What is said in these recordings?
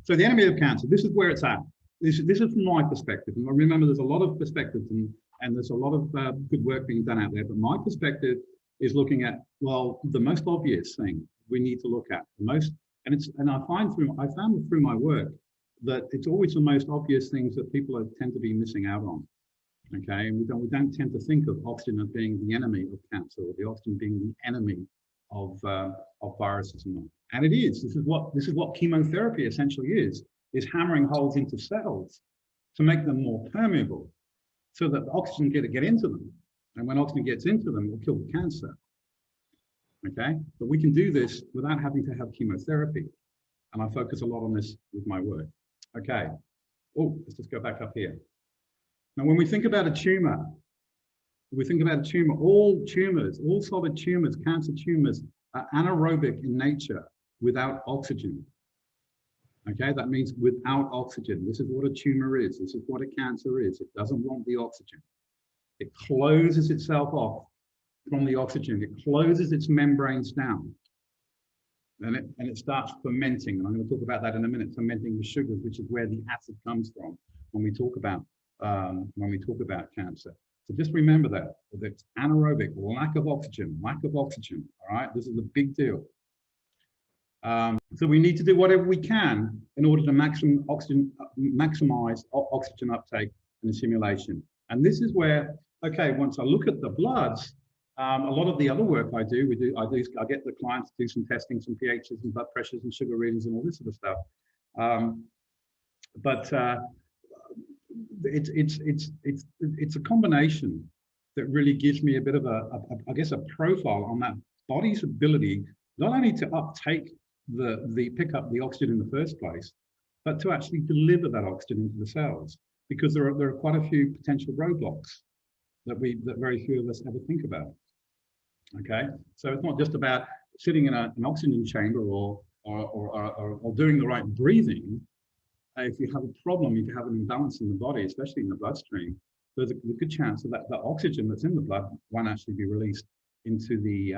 So the enemy of cancer, this is where it's at. This is from my perspective. And remember, there's a lot of perspectives and there's a lot of good work being done out there. But my perspective is looking at, well, the most obvious thing we need to look at. And I found through my work that it's always the most obvious things that people tend to be missing out on. Okay, and we don't tend to think of oxygen as being the enemy of cancer, or the oxygen being the enemy of viruses and all. And it is. This is what chemotherapy essentially is hammering holes into cells to make them more permeable, so that the oxygen get into them. And when oxygen gets into them, it will kill the cancer. Okay, but we can do this without having to have chemotherapy. And I focus a lot on this with my work. Okay. Oh, let's just go back up here. Now, when we think about a tumor, all tumors, all solid tumors, cancer tumors are anaerobic in nature without oxygen. Okay, that means without oxygen. This is what a tumor is. This is what a cancer is. It doesn't want the oxygen. It closes itself off from the oxygen. It closes its membranes down. And it starts fermenting. And I'm going to talk about that in a minute, fermenting the sugars, which is where the acid comes from when we talk about cancer. So just remember that it's anaerobic, lack of oxygen, all right? This is a big deal. So we need to do whatever we can in order to maximize oxygen uptake and stimulation. And this is where, okay, once I look at the bloods, a lot of the other work I get the clients to do some testing, some pHs and blood pressures and sugar readings and all this sort of stuff. It's a combination that really gives me a bit of I guess a profile on that body's ability not only to uptake pick up the oxygen in the first place, but to actually deliver that oxygen into the cells, because there are quite a few potential roadblocks that very few of us ever think about. Okay, so it's not just about sitting in an oxygen chamber or doing the right breathing. If you have a problem, if you have an imbalance in the body, especially in the bloodstream, there's a good chance that the oxygen that's in the blood won't actually be released into the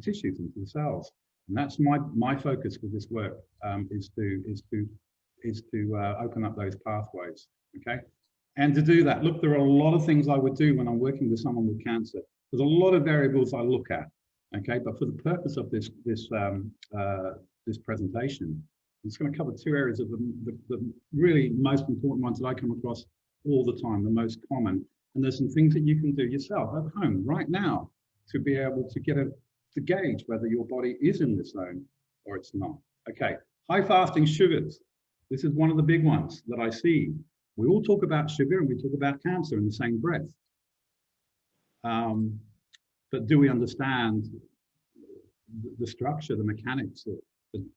tissues, into the cells. And that's my focus with this work, is to open up those pathways. Okay, and to do that, look, there are a lot of things I would do when I'm working with someone with cancer. There's a lot of variables I look at. Okay, but for the purpose of this presentation, I'm just going to cover two areas of the really most important ones that I come across all the time, the most common. And there's some things that you can do yourself at home right now to be able to to gauge whether your body is in this zone or it's not. Okay, high fasting sugars. This is one of the big ones that I see. We all talk about sugar and we talk about cancer in the same breath. But do we understand the structure, the mechanics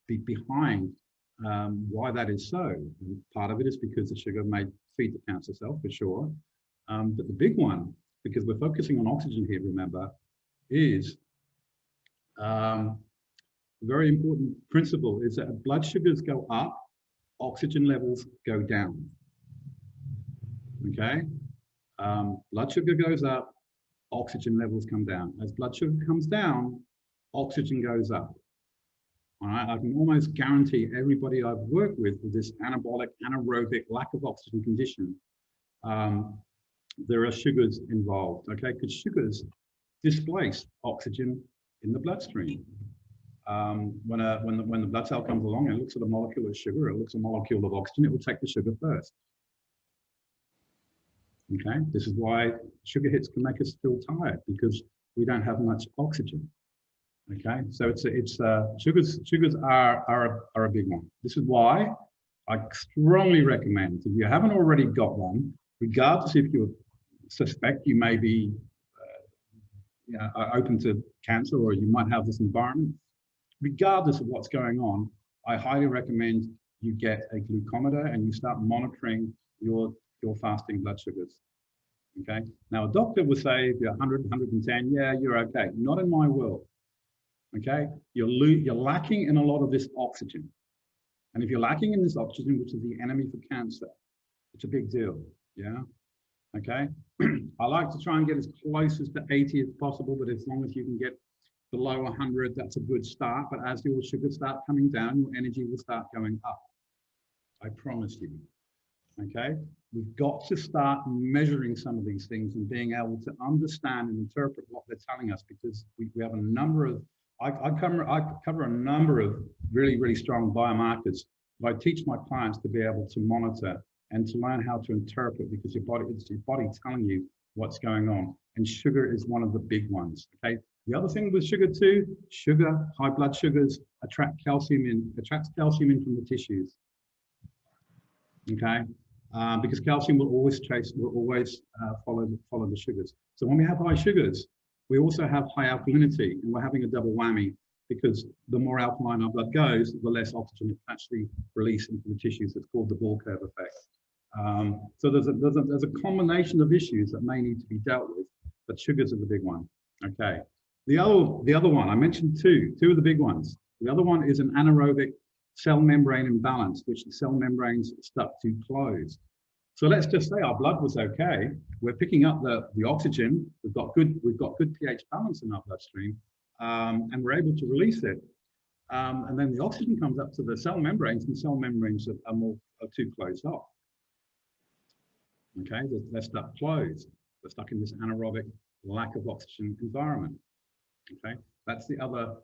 behind why that is so? And part of it is because the sugar may feed the cancer cell, for sure. But the big one, because we're focusing on oxygen here, remember, is a very important principle is that blood sugars go up, oxygen levels go down. Okay? Blood sugar goes up, oxygen levels come down. As blood sugar comes down, oxygen goes up. All right, I can almost guarantee everybody I've worked with this anabolic, anaerobic, lack of oxygen condition, there are sugars involved, okay? Because sugars displace oxygen in the bloodstream. When the blood cell comes along and it looks at a molecule of sugar, it looks at a molecule of oxygen, it will take the sugar first. Okay, this is why sugar hits can make us feel tired, because we don't have much oxygen. Okay, so sugars are a big one. This is why I strongly recommend, if you haven't already got one, regardless if you suspect you may be open to cancer or you might have this environment, regardless of what's going on, I highly recommend you get a glucometer and you start monitoring your fasting blood sugars. Okay, now a doctor will say if you're 100, 110, yeah, you're okay. Not in my world. Okay, you're lacking in a lot of this oxygen. And if you're lacking in this oxygen, which is the enemy for cancer, it's a big deal. Yeah. Okay. I like to try and get as close as to 80 as possible, but as long as you can get below 100, that's a good start. But as your sugars start coming down, your energy will start going up. I promise you. Okay, we've got to start measuring some of these things and being able to understand and interpret what they're telling us, because we have a number of, I cover a number of really, really strong biomarkers that I teach my clients to be able to monitor and to learn how to interpret, because it's your body telling you what's going on. And sugar is one of the big ones. Okay, the other thing with sugar too, high blood sugars attracts calcium in from the tissues. Okay. Because calcium will always follow the sugars. So when we have high sugars, we also have high alkalinity, and we're having a double whammy, because the more alkaline our blood goes, the less oxygen it actually releases into the tissues. It's called the bell curve effect. So there's a combination of issues that may need to be dealt with, but sugars are the big one. Okay. The other one, I mentioned two of the big ones. The other one is an anaerobic cell membrane imbalance, which the cell membranes are stuck to closed. So let's just say our blood was okay. We're picking up the oxygen. We've got good pH balance in our bloodstream, and we're able to release it. And then the oxygen comes up to the cell membranes, and the cell membranes are too closed off. Okay, they're stuck closed. They're stuck in this anaerobic lack of oxygen environment. Okay, that's the other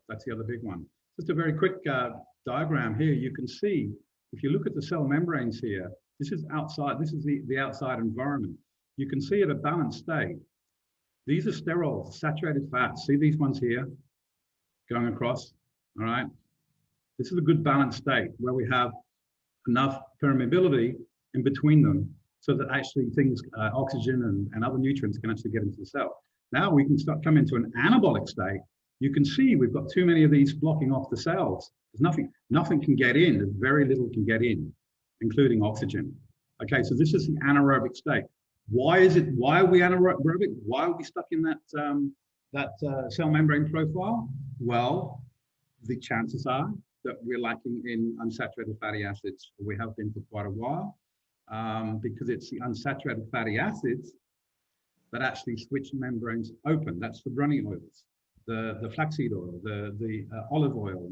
big one. Just a very quick diagram here. You can see, if you look at the cell membranes here, this is outside. This is the outside environment. You can see at a balanced state, these are sterols, saturated fats. See these ones here going across. All right. This is a good balanced state where we have enough permeability in between them, so that actually things, oxygen and other nutrients can actually get into the cell. Now we can start coming to an anabolic state. You can see we've got too many of these blocking off the cells. There's nothing can get in. There's very little can get in, including oxygen. Okay, so this is the anaerobic state. Why are we anaerobic? Why are we stuck in that cell membrane profile? Well, the chances are that we're lacking in unsaturated fatty acids. We have been for quite a while, because it's the unsaturated fatty acids that actually switch membranes open. That's the runny oils, the flaxseed oil, the olive oil,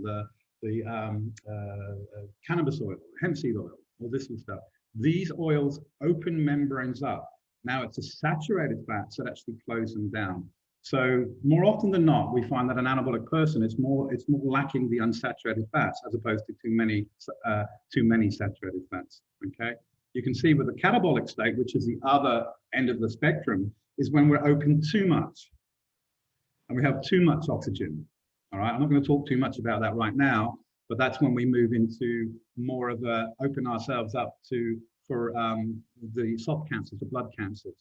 the cannabis oil, hemp seed oil, all this and stuff. These oils open membranes up. Now it's a saturated fats that actually close them down. So more often than not, we find that an anabolic person is more lacking the unsaturated fats, as opposed to too many saturated fats. Okay, you can see with the catabolic state, which is the other end of the spectrum, is when we're open too much, and we have too much oxygen. All right, I'm not going to talk too much about that right now, but that's when we move into more of a open ourselves up for the soft cancers, the blood cancers,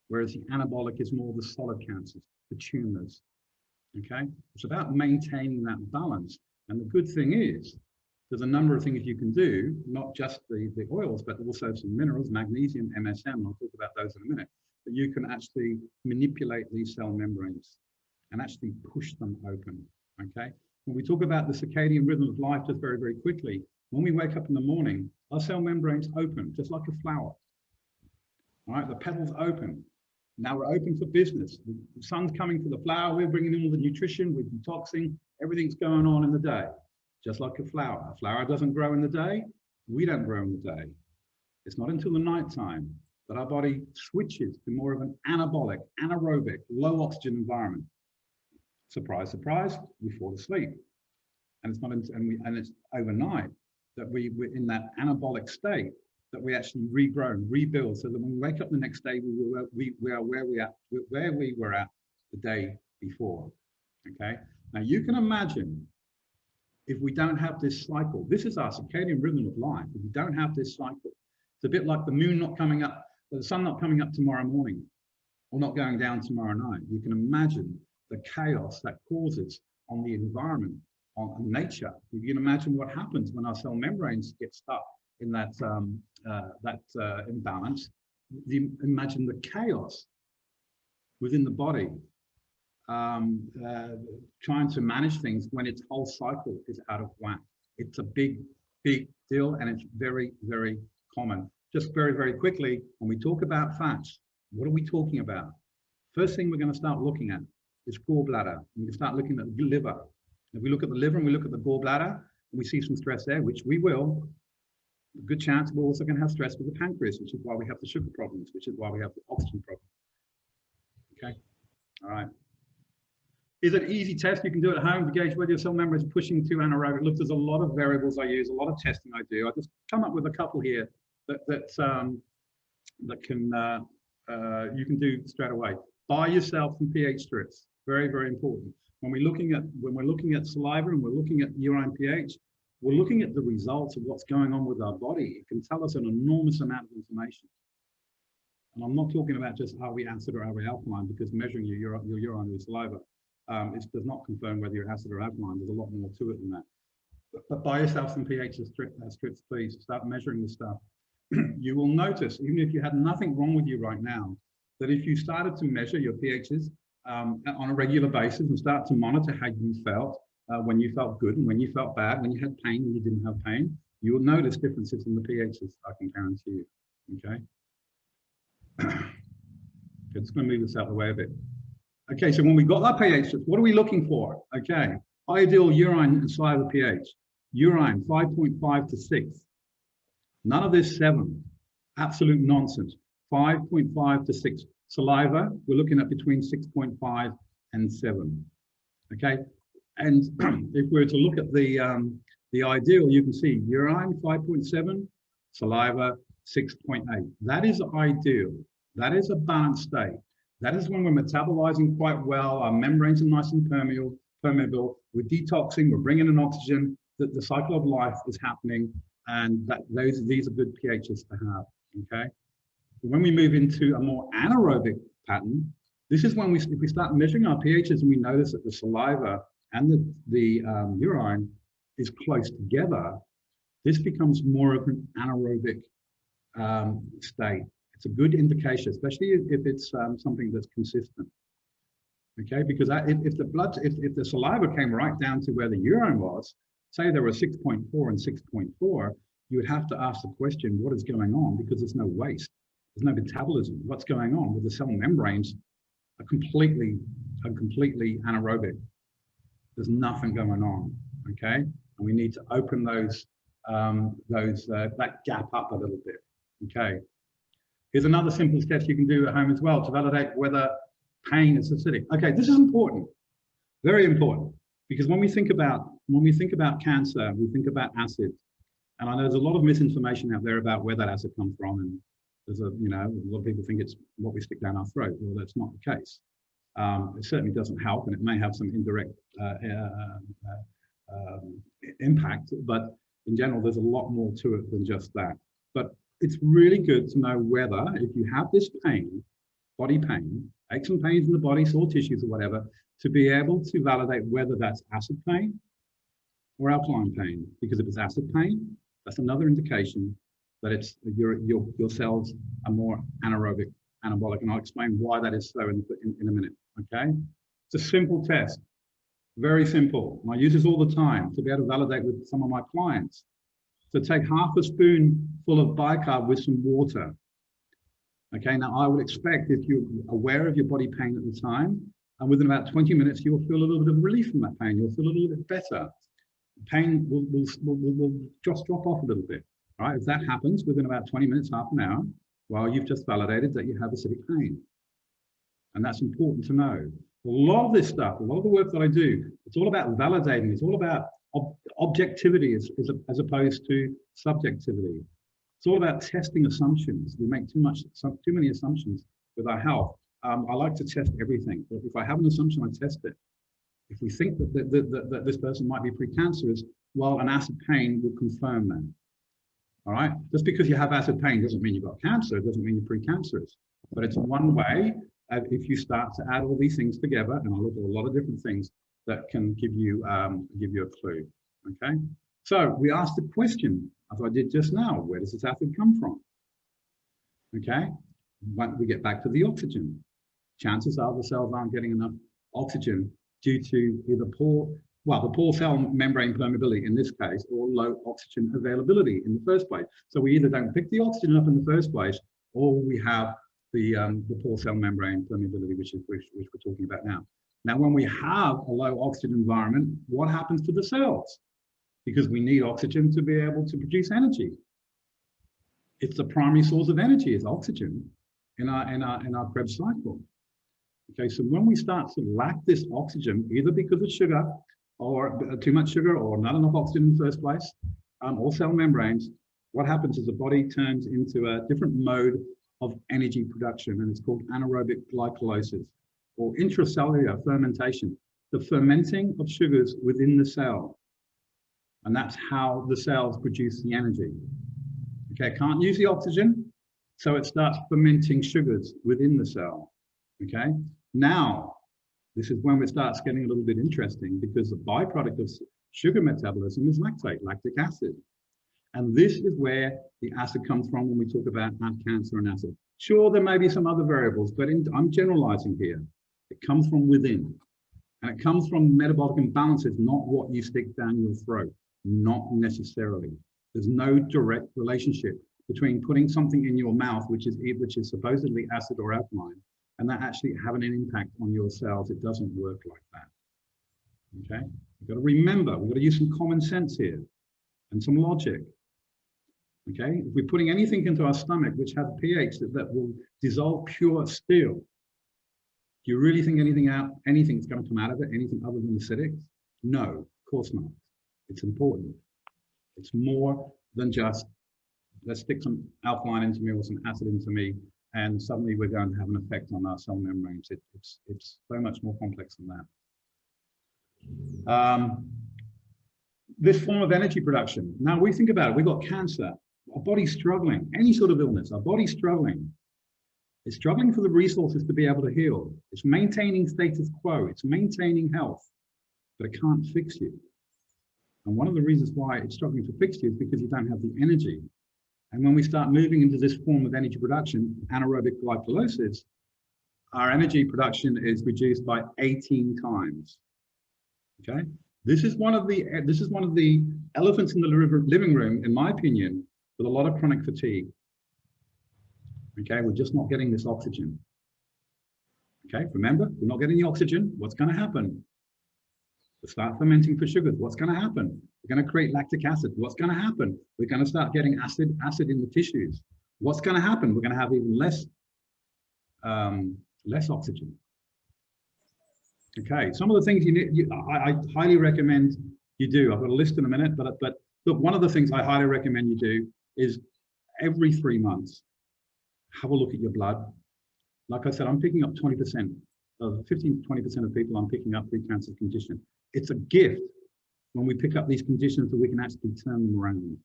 whereas the anabolic is more the solid cancers, the tumors. Okay, it's about maintaining that balance. And the good thing is, there's a number of things you can do, not just the oils, but also some minerals, magnesium, MSM, and I'll talk about those in a minute, but you can actually manipulate these cell membranes and actually push them open. Okay, when we talk about the circadian rhythm of life, just very, very quickly, when we wake up in the morning, our cell membranes open, just like a flower. All right, the petals open. Now we're open for business. The sun's coming for the flower. We're bringing in all the nutrition. We're detoxing. Everything's going on in the day, just like a flower. A flower doesn't grow in the day. We don't grow in the day. It's not until the nighttime that our body switches to more of an anabolic, anaerobic, low oxygen environment. Surprise, surprise, we fall asleep. And it's not until, and it's overnight that we're in that anabolic state that we actually regrow and rebuild, so that when we wake up the next day, we are where we were at the day before. Okay. Now you can imagine, if we don't have this cycle, this is our circadian rhythm of life. If we don't have this cycle, it's a bit like the moon not coming up, the sun not coming up tomorrow morning, or not going down tomorrow night. You can imagine the chaos that causes on the environment, on nature. You can imagine what happens when our cell membranes get stuck in that imbalance. Imagine the chaos within the body, trying to manage things when its whole cycle is out of whack. It's a big, big deal, and it's very, very common. Just very, very quickly, when we talk about fats, what are we talking about? First thing we're going to start looking at is gallbladder. We can start looking at the liver. If we look at the liver and we look at the gallbladder, and we see some stress there, which we will, a good chance we're also going to have stress with the pancreas, which is why we have the sugar problems, which is why we have the oxygen problem. Okay, all right. Is an easy test you can do at home to gauge whether your cell membrane is pushing to anaerobic. Look, there's a lot of variables I use, a lot of testing I do. I just come up with a couple here that can you can do straight away. Buy yourself some pH strips. Very, very important. When we're looking at saliva and we're looking at urine pH, we're looking at the results of what's going on with our body. It can tell us an enormous amount of information. And I'm not talking about just are we acid or are we alkaline, because measuring your urine with saliva it does not confirm whether you're acid or alkaline. There's a lot more to it than that. But buy yourself some pH strips, please. Start measuring this stuff. You will notice, even if you had nothing wrong with you right now, that if you started to measure your pHs on a regular basis and start to monitor how you felt, when you felt good and when you felt bad, when you had pain and you didn't have pain, you will notice differences in the pHs, I can guarantee you. Okay? Okay, just going to move this out of the way a bit. Okay, so when we got our pH strips, what are we looking for? Okay, ideal urine and saliva pH. Urine, 5.5 to 6. None of this 7. Absolute nonsense. 5.5 to 6. Saliva, we're looking at between 6.5 and 7. Okay, and if we were to look at the ideal, you can see urine 5.7, saliva 6.8. That is ideal. That is a balanced state. That is when we're metabolizing quite well. Our membranes are nice and permeable. We're detoxing. We're bringing in oxygen. The cycle of life is happening, and these are good pHs to have. Okay. When we move into a more anaerobic pattern, this is when if we start measuring our pHs and we notice that the saliva and the urine is close together, this becomes more of an anaerobic state. It's a good indication, especially if it's something that's consistent. Okay, because if the saliva came right down to where the urine was, say there were 6.4 and 6.4, you would have to ask the question, what is going on? Because there's no waste, there's no metabolism. What's going on? Well, the cell membranes are completely anaerobic. There's nothing going on. Okay, and we need to open that gap up a little bit. Okay. Here's another simple test you can do at home as well to validate whether pain is acidic. Okay, this is important, very important, because when we think about cancer, we think about acid, and I know there's a lot of misinformation out there about where that acid comes from, and there's a lot of people think it's what we stick down our throat. Well, that's not the case. It certainly doesn't help, and it may have some indirect impact, but in general, there's a lot more to it than just that. But it's really good to know whether, if you have this pain, body pain, aches and pains in the body, sore tissues or whatever, to be able to validate whether that's acid pain or alkaline pain. Because if it's acid pain, that's another indication that it's your cells are more anaerobic, anabolic, and I'll explain why that is so in a minute. Okay, it's a simple test, very simple. And I use this all the time to be able to validate with some of my clients. So take half a spoonful of bicarb with some water. Okay, now I would expect if you're aware of your body pain at the time, and within about 20 minutes, you'll feel a little bit of relief from that pain. You'll feel a little bit better. Pain will just drop off a little bit. All right, if that happens within about 20 minutes, half an hour, well, you've just validated that you have acidic pain. And that's important to know. A lot of this stuff, a lot of the work that I do, it's all about validating. It's all about objectivity as opposed to subjectivity. It's all about testing assumptions. We make too many assumptions with our health. I like to test everything. If I have an assumption, I test it. If we think that this person might be precancerous, well, an acid pain will confirm that. All right. Just because you have acid pain doesn't mean you've got cancer. It doesn't mean you're precancerous. But it's one way if you start to add all these things together, and I look at a lot of different things that can give you a clue. Okay. So we asked the question, as I did just now, where does this acid come from? Okay. When we get back to the oxygen, chances are the cells aren't getting enough oxygen due to either the poor cell membrane permeability in this case, or low oxygen availability in the first place. So we either don't pick the oxygen up in the first place, or we have the poor cell membrane permeability, which we're talking about now. Now, when we have a low oxygen environment, what happens to the cells? Because we need oxygen to be able to produce energy. It's the primary source of energy, is oxygen in our Krebs cycle. Okay, so when we start to lack this oxygen, either because of sugar or too much sugar or not enough oxygen in the first place, or cell membranes, what happens is the body turns into a different mode of energy production, and it's called anaerobic glycolysis or intracellular fermentation, the fermenting of sugars within the cell. And that's how the cells produce the energy. Okay, can't use the oxygen, so it starts fermenting sugars within the cell. Okay, now this is when it starts getting a little bit interesting, because the byproduct of sugar metabolism is lactic acid. And this is where the acid comes from when we talk about cancer and acid. Sure, there may be some other variables, but I'm generalizing here. It comes from within. And it comes from metabolic imbalances, not what you stick down your throat, not necessarily. There's no direct relationship between putting something in your mouth, which is supposedly acid or alkaline, and that actually having an impact on your cells. It doesn't work like that. Okay, we've got to remember, we've got to use some common sense here and some logic. Okay, if we're putting anything into our stomach which has pH that will dissolve pure steel, do you really think anything's going to come out of it, anything other than acidic? No, of course not. It's important. It's more than just, let's stick some alkaline into me or some acid into me, and suddenly we're going to have an effect on our cell membranes. It's so much more complex than that. This form of energy production. Now we think about it, we've got cancer, our body's struggling, any sort of illness, our body's struggling. It's struggling for the resources to be able to heal. It's maintaining status quo, it's maintaining health, but it can't fix you. And one of the reasons why it's struggling to fix you is because you don't have the energy. And when we start moving into this form of energy production, anaerobic glycolysis, our energy production is reduced by 18 times. Okay, this is one of the elephants in the living room, in my opinion, with a lot of chronic fatigue. Okay, we're just not getting this oxygen. Okay, remember, we're not getting the oxygen. What's going to happen? We'll start fermenting for sugars. What's going to happen? We're going to create lactic acid. What's going to happen? We're going to start getting acid in the tissues. What's going to happen? We're going to have even less oxygen. Okay, some of the things I highly recommend you do. I've got a list in a minute, but look, one of the things I highly recommend you do is every 3 months, have a look at your blood. Like I said, I'm picking up 20% of 15 to 20% of people I'm picking up pre-cancer condition. It's a gift when we pick up these conditions that we can actually turn them around.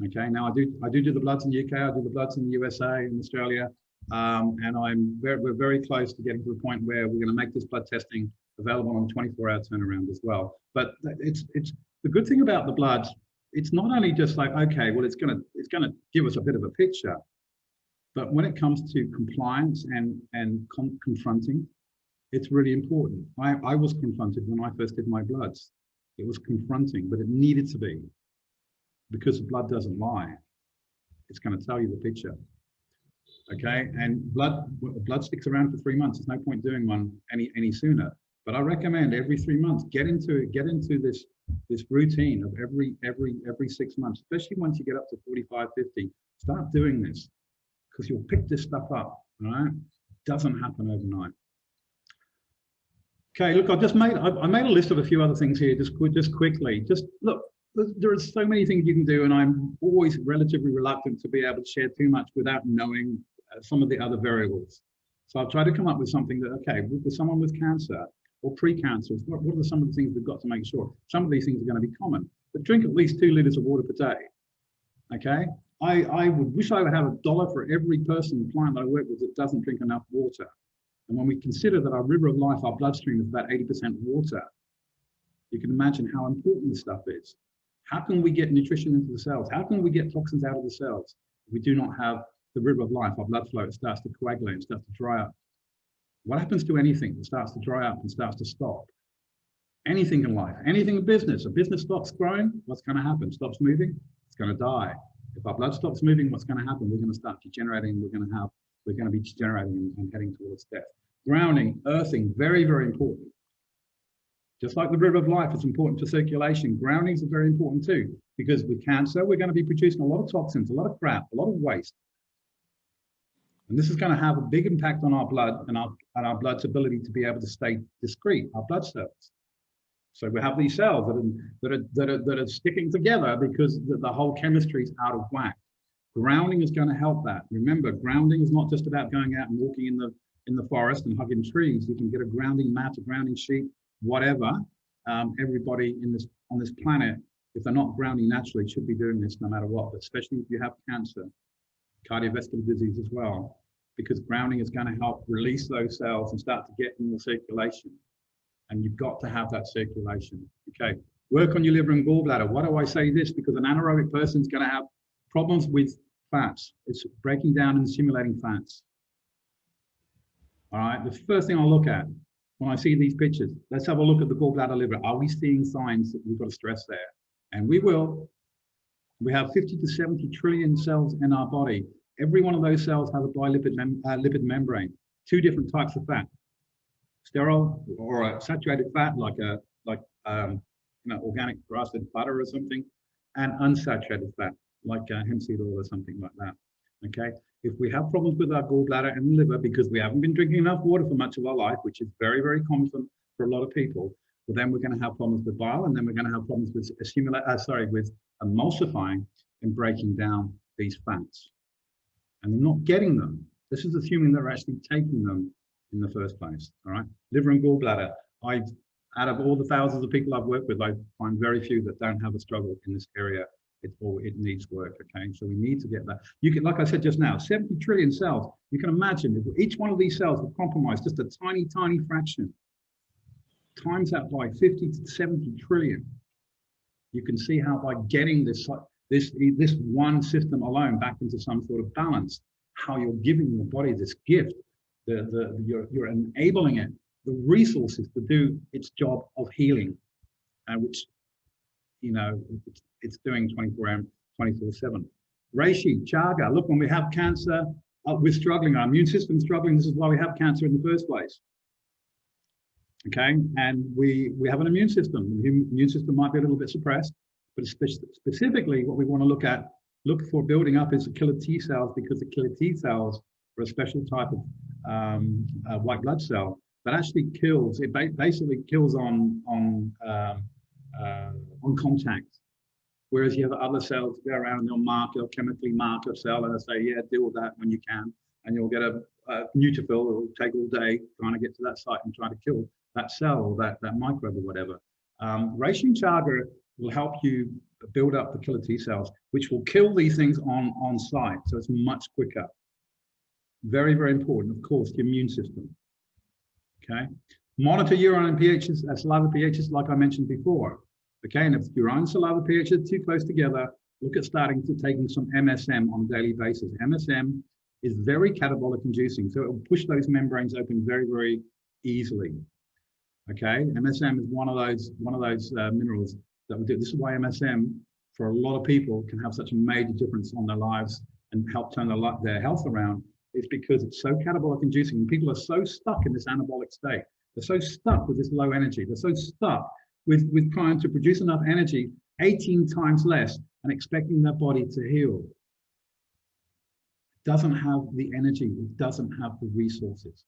Okay, now I do the bloods in the UK, I do the bloods in the USA, in Australia, and we're very close to getting to the point where we're going to make this blood testing available on a 24-hour turnaround as well. But it's the good thing about the bloods. It's not only just like, okay, well, it's gonna give us a bit of a picture, but when it comes to compliance and confronting, it's really important. I was confronted when I first did my bloods. It was confronting, but it needed to be, because the blood doesn't lie. It's going to tell you the picture. Okay, and blood sticks around for 3 months. There's no point doing one any sooner. But I recommend every 3 months get into this routine of every 6 months, especially once you get up to 45, 50. Start doing this, because you'll pick this stuff up. All right, doesn't happen overnight. Okay, look, I made a list of a few other things here, just quickly. Just look, there are so many things you can do, and I'm always relatively reluctant to be able to share too much without knowing some of the other variables. So I've tried to come up with something that, okay, with someone with cancer or pre-cancer, what are some of the things we've got to make sure? Some of these things are going to be common, but drink at least 2 liters of water per day. Okay, I would wish I would have $1 for every client that I work with that doesn't drink enough water. And when we consider that our river of life, our bloodstream, is about 80% water, you can imagine how important this stuff is. How can we get nutrition into the cells? How can we get toxins out of the cells if we do not have the river of life, our blood flow? It starts to coagulate, it starts to dry up. What happens to anything that starts to dry up and starts to stop? Anything in life, anything in business. A business stops growing, what's going to happen? Stops moving, it's going to die. If our blood stops moving, what's going to happen? We're going to start degenerating. We're going to be degenerating and heading towards death. Grounding, earthing, very, very important. Just like the river of life is important for circulation, groundings are very important too, because with cancer, we're going to be producing a lot of toxins, a lot of crap, a lot of waste. And this is going to have a big impact on our blood and our blood's ability to be able to stay discrete, our blood cells. So we have these cells that are sticking together because the whole chemistry is out of whack. Grounding is going to help that. Remember, grounding is not just about going out and walking in the forest and hugging trees. You can get a grounding mat, a grounding sheet, whatever. Everybody on this planet, if they're not grounding naturally, should be doing this no matter what, but especially if you have cancer, cardiovascular disease as well, because grounding is going to help release those cells and start to get in the circulation. And you've got to have that circulation. Okay, work on your liver and gallbladder. Why do I say this? Because an anaerobic person is going to have problems with fats. It's breaking down and simulating fats. All right, the first thing I'll look at when I see these pictures, let's have a look at the gallbladder liver. Are we seeing signs that we've got stress there? And we will. We have 50 to 70 trillion cells in our body. Every one of those cells has a bilipid lipid membrane, 2 different types of fat. Sterile or a saturated fat, like organic grass-fed butter or something, and unsaturated fat, like hemp seed oil or something like that. Okay, if we have problems with our gallbladder and liver because we haven't been drinking enough water for much of our life, which is very, very common for a lot of people, well, then we're going to have problems with bile, and then we're going to have problems with with emulsifying and breaking down these fats. And we're not getting them. This is assuming that we're actually taking them in the first place. All right, liver and gallbladder. Out of all the thousands of people I've worked with, I find very few that don't have a struggle in this area. It needs work. Okay, so we need to get that. You can, like I said just now, 70 trillion cells. You can imagine if each one of these cells were compromised just a tiny, tiny fraction, times that by 50 to 70 trillion. You can see how by getting this one system alone back into some sort of balance, how you're giving your body this gift. You're enabling it the resources to do its job of healing, which it's doing 24/7. Reishi, chaga. Look, when we have cancer, we're struggling. Our immune system's struggling. This is why we have cancer in the first place. Okay, and we have an immune system. The immune system might be a little bit suppressed, but specifically what we want to look for building up is the killer T cells, because the killer T cells are a special type of white blood cell that actually kills. It basically kills on contact. Whereas you have other cells go around and they'll chemically mark a cell and they'll say, yeah, deal with that when you can, and you'll get a neutrophil. It'll take all day trying to get to that site and try to kill that cell or that microbe or whatever. Reishi chaga will help you build up the killer T cells, which will kill these things on site. So it's much quicker. Very, very important, of course, the immune system. Okay. Monitor urine and pHs, saliva pHs, like I mentioned before. Okay, and if urine and saliva pH are too close together, look at starting to taking some MSM on a daily basis. MSM is very catabolic inducing, so it will push those membranes open very, very easily. Okay, MSM is one of those minerals that will do. This is why MSM, for a lot of people, can have such a major difference on their lives and help turn their health around. It's because it's so catabolic inducing, and people are so stuck in this anabolic state. They're so stuck with this low energy. They're so stuck with trying to produce enough energy 18 times less and expecting their body to heal. It doesn't have the energy. It doesn't have the resources.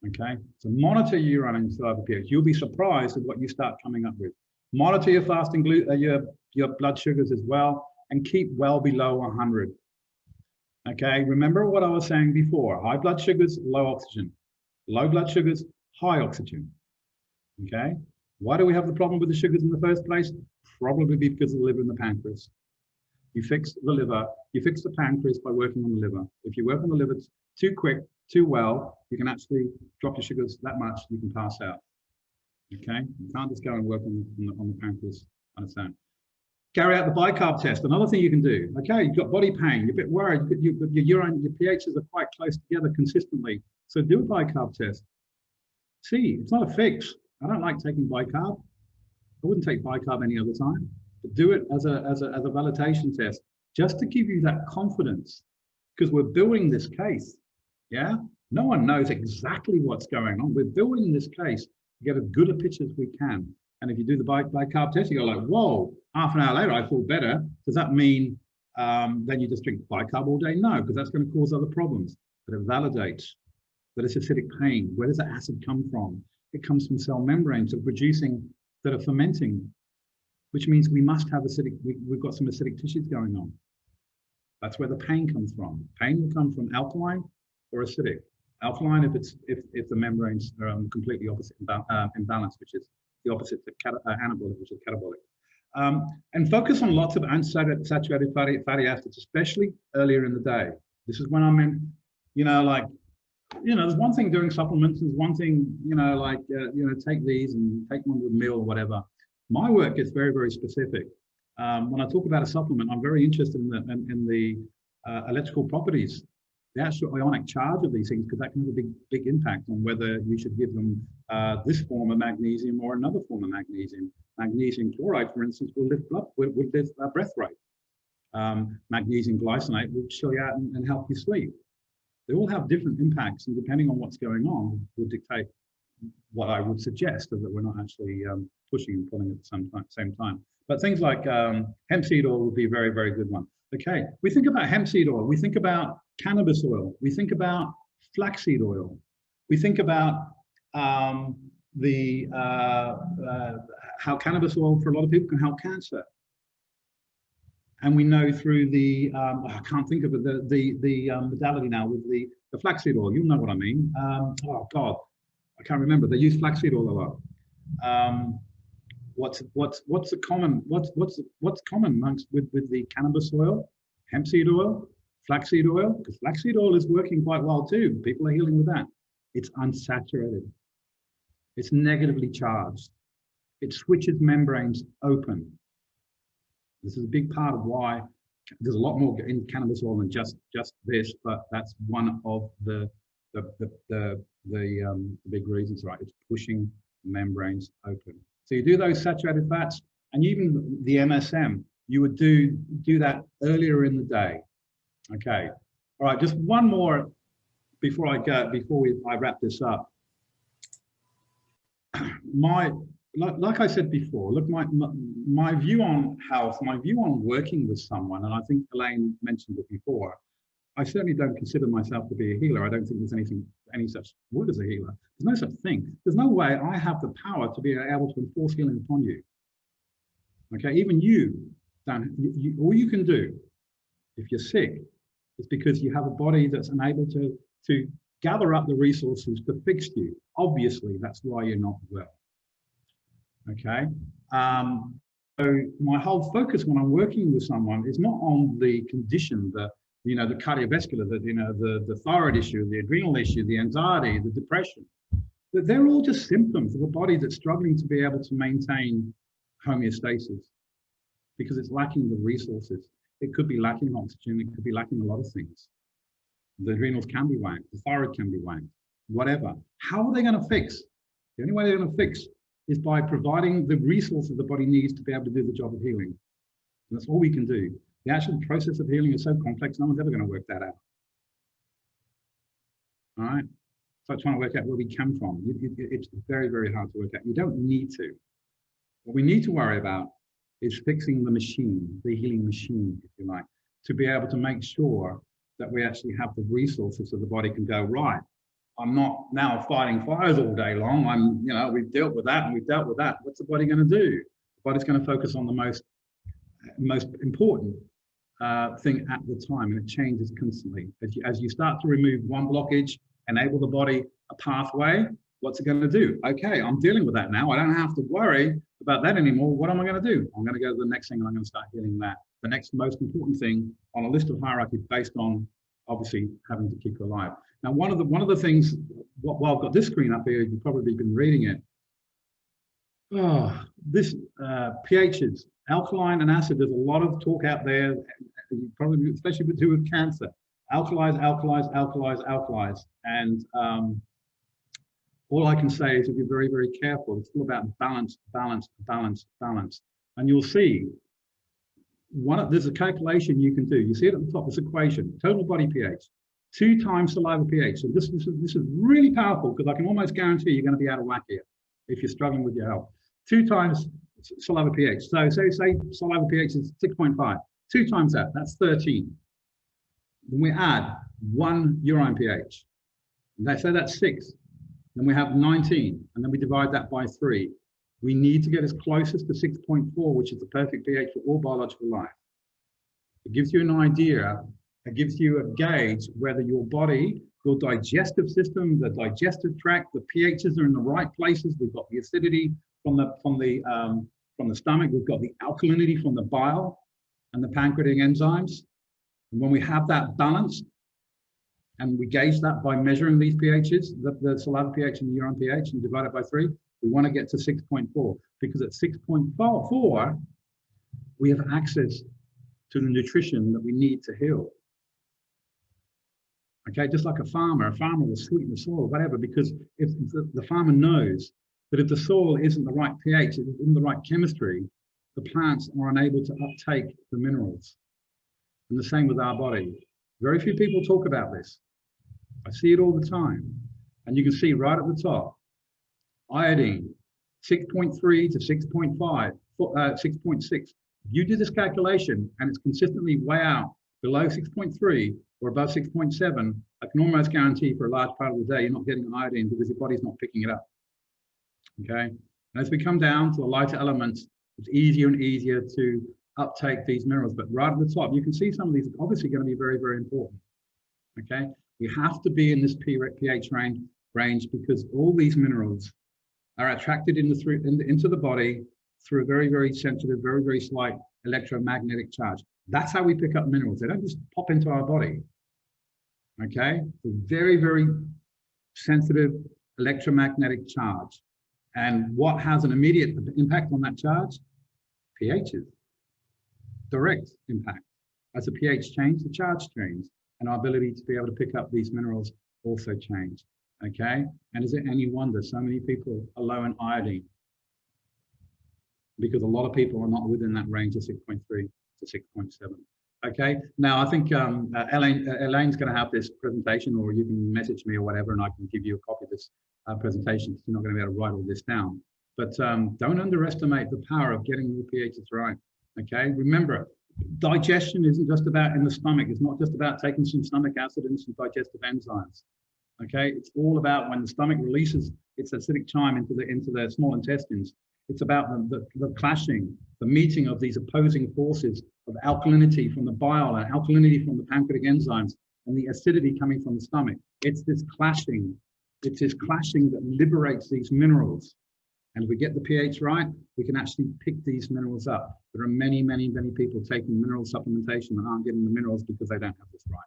Okay, so monitor your urine and saliva pH. You'll be surprised at what you start coming up with. Monitor your fasting your blood sugars as well, and keep well below 100. Okay, remember what I was saying before: high blood sugars, low oxygen; low blood sugars, high oxygen. Okay, why do we have the problem with the sugars in the first place? Probably because of the liver and the pancreas. You fix the liver, you fix the pancreas by working on the liver. If you work on the liver too quick, too well, you can actually drop your sugars that much, you can pass out. Okay, you can't just go and work on the pancreas on its own. Carry out the bicarb test. Another thing you can do. Okay, you've got body pain, you're a bit worried, your urine, your pHs are quite close together consistently. So do a bicarb test. See, it's not a fix. I don't like taking bicarb. I wouldn't take bicarb any other time. But do it as a validation test, just to give you that confidence, because we're building this case. Yeah, no one knows exactly what's going on. We're building this case get as good a picture as we can. And if you do the bicarb test, you go like, whoa, half an hour later, I feel better. Does that mean then you just drink bicarb all day? No, because that's going to cause other problems. But it validates that it's acidic pain. Where does the acid come from? It comes from cell membranes that are fermenting, which means we must have acidic, we've got some acidic tissues going on. That's where the pain comes from. Pain will come from alkaline or acidic. Alkaline if the membranes are on completely opposite imbalance, which is the opposite to anabolic, which is catabolic. And focus on lots of unsaturated fatty acids, especially earlier in the day. This is when I meant, there's one thing doing supplements, there's one thing, take these and take one with a meal or whatever. My work gets very, very specific. When I talk about a supplement, I'm very interested in the electrical properties, the actual ionic charge of these things, because that can have a big impact on whether you should give them this form of magnesium or another form of magnesium. Magnesium chloride, for instance, will lift breath rate. Magnesium glycinate will chill you out and help you sleep. They all have different impacts, and depending on what's going on, will dictate what I would suggest, so that we're not actually pushing and pulling at the same time. But things like hemp seed oil would be a very, very good one. Okay, we think about hemp seed oil, we think about cannabis oil, we think about flaxseed oil, we think about how cannabis oil for a lot of people can help cancer. And we know through the, I can't think of it, the modality now with the flaxseed oil, you'll know what I mean. Oh God, I can't remember. They use flaxseed oil a lot. What's common amongst with the cannabis oil, hemp seed oil, flaxseed oil? Because flaxseed oil is working quite well too. People are healing with that. It's unsaturated. It's negatively charged. It switches membranes open. This is a big part of why there's a lot more in cannabis oil than just this, but that's one of the big reasons, right? It's pushing membranes open. So you do those saturated fats, and even the MSM, you would do that earlier in the day. Okay. All right. Just one more before I wrap this up. Like I said before, look, my view on health, my view on working with someone, and I think Elaine mentioned it before, I certainly don't consider myself to be a healer. I don't think there's any such word as a healer. There's no such thing. There's no way I have the power to be able to enforce healing upon you. Okay, even you don't. All you can do, if you're sick, is because you have a body that's unable to gather up the resources to fix you. Obviously, that's why you're not well. Okay, so my whole focus when I'm working with someone is not on the condition, the cardiovascular, the thyroid issue, the adrenal issue, the anxiety, the depression. They're all just symptoms of a body that's struggling to be able to maintain homeostasis because it's lacking the resources. It could be lacking oxygen. It could be lacking a lot of things. The adrenals can be whacked. The thyroid can be whacked. Whatever. How are they going to fix? The only way they're going to fix is by providing the resources the body needs to be able to do the job of healing. And that's all we can do. The actual process of healing is so complex, no one's ever going to work that out. All right? It's like trying to work out where we come from. It's very, very hard to work out. You don't need to. What we need to worry about is fixing the machine, the healing machine, if you like, to be able to make sure that we actually have the resources so the body can go, right, I'm not now fighting fires all day long. We've dealt with that and we've dealt with that. What's the body going to do? The body's going to focus on the most important thing at the time, and it changes constantly. As you start to remove one blockage, enable the body a pathway, what's it going to do? Okay, I'm dealing with that now. I don't have to worry about that anymore. What am I going to do? I'm going to go to the next thing and I'm going to start healing that. The next most important thing on a list of hierarchy based on obviously having to keep you alive. Now, one of the things, while I've got this screen up here, you've probably been reading it. Oh, this pHs, alkaline and acid. There's a lot of talk out there, probably especially to do with cancer. Alkalize, alkalize, alkalize, alkalize. And all I can say is, if you're very, very careful, it's all about balance, balance, balance, balance. And you'll see there's a calculation you can do. You see it at the top, this equation, total body pH, 2 times saliva pH. So this is really powerful, because I can almost guarantee you're going to be out of whack here. if you're struggling with your health. 2 times saliva pH. So say saliva pH is 6.5. 2 times that, that's 13. Then we add 1 urine pH. Let's say that's 6. Then we have 19, and then we divide that by 3. We need to get as close as to 6.4, which is the perfect pH for all biological life. It gives you an idea, it gives you a gauge whether your body, your digestive system, the digestive tract, the pHs are in the right places. We've got the acidity from the stomach. We've got the alkalinity from the bile and the pancreatic enzymes. And when we have that balanced, and we gauge that by measuring these pHs, the saliva pH and the urine pH, and divide it by 3, we want to get to 6.4, because at 6.4, we have access to the nutrition that we need to heal. Okay, just like a farmer will sweeten the soil, whatever, because if the farmer knows that if the soil isn't the right pH, isn't the right chemistry, the plants are unable to uptake the minerals. And the same with our body. Very few people talk about this. I see it all the time. And you can see right at the top, iodine, 6.3 to 6.5, 6.6. You do this calculation and it's consistently way out below 6.3 or above 6.7, I can almost guarantee for a large part of the day, you're not getting iodine because your body's not picking it up. Okay. And as we come down to the lighter elements, it's easier and easier to uptake these minerals. But right at the top, you can see some of these are obviously going to be very, very important. Okay. We have to be in this pH range because all these minerals are attracted into the body through a very, very sensitive, very, very slight electromagnetic charge. That's how we pick up minerals. They don't just pop into our body. Okay? It's a very, very sensitive electromagnetic charge. And what has an immediate impact on that charge? pHs. Direct impact. As the pH changes, the charge changes. And our ability to be able to pick up these minerals also change. Okay? And is it any wonder so many people are low in iodine? Because a lot of people are not within that range of 6.3 to 6.7. Okay, now I think Elaine's going to have this presentation, or you can message me or whatever, and I can give you a copy of this presentation, because you're not going to be able to write all this down. But don't underestimate the power of getting your pHs right. Okay, remember, digestion isn't just about in the stomach. It's not just about taking some stomach acid and some digestive enzymes. Okay, it's all about when the stomach releases its acidic chyme into the small intestines. It's about the clashing, the meeting of these opposing forces of alkalinity from the bile and alkalinity from the pancreatic enzymes and the acidity coming from the stomach. It's this clashing that liberates these minerals. And if we get the pH right, we can actually pick these minerals up. There are many, many, many people taking mineral supplementation that aren't getting the minerals because they don't have this right.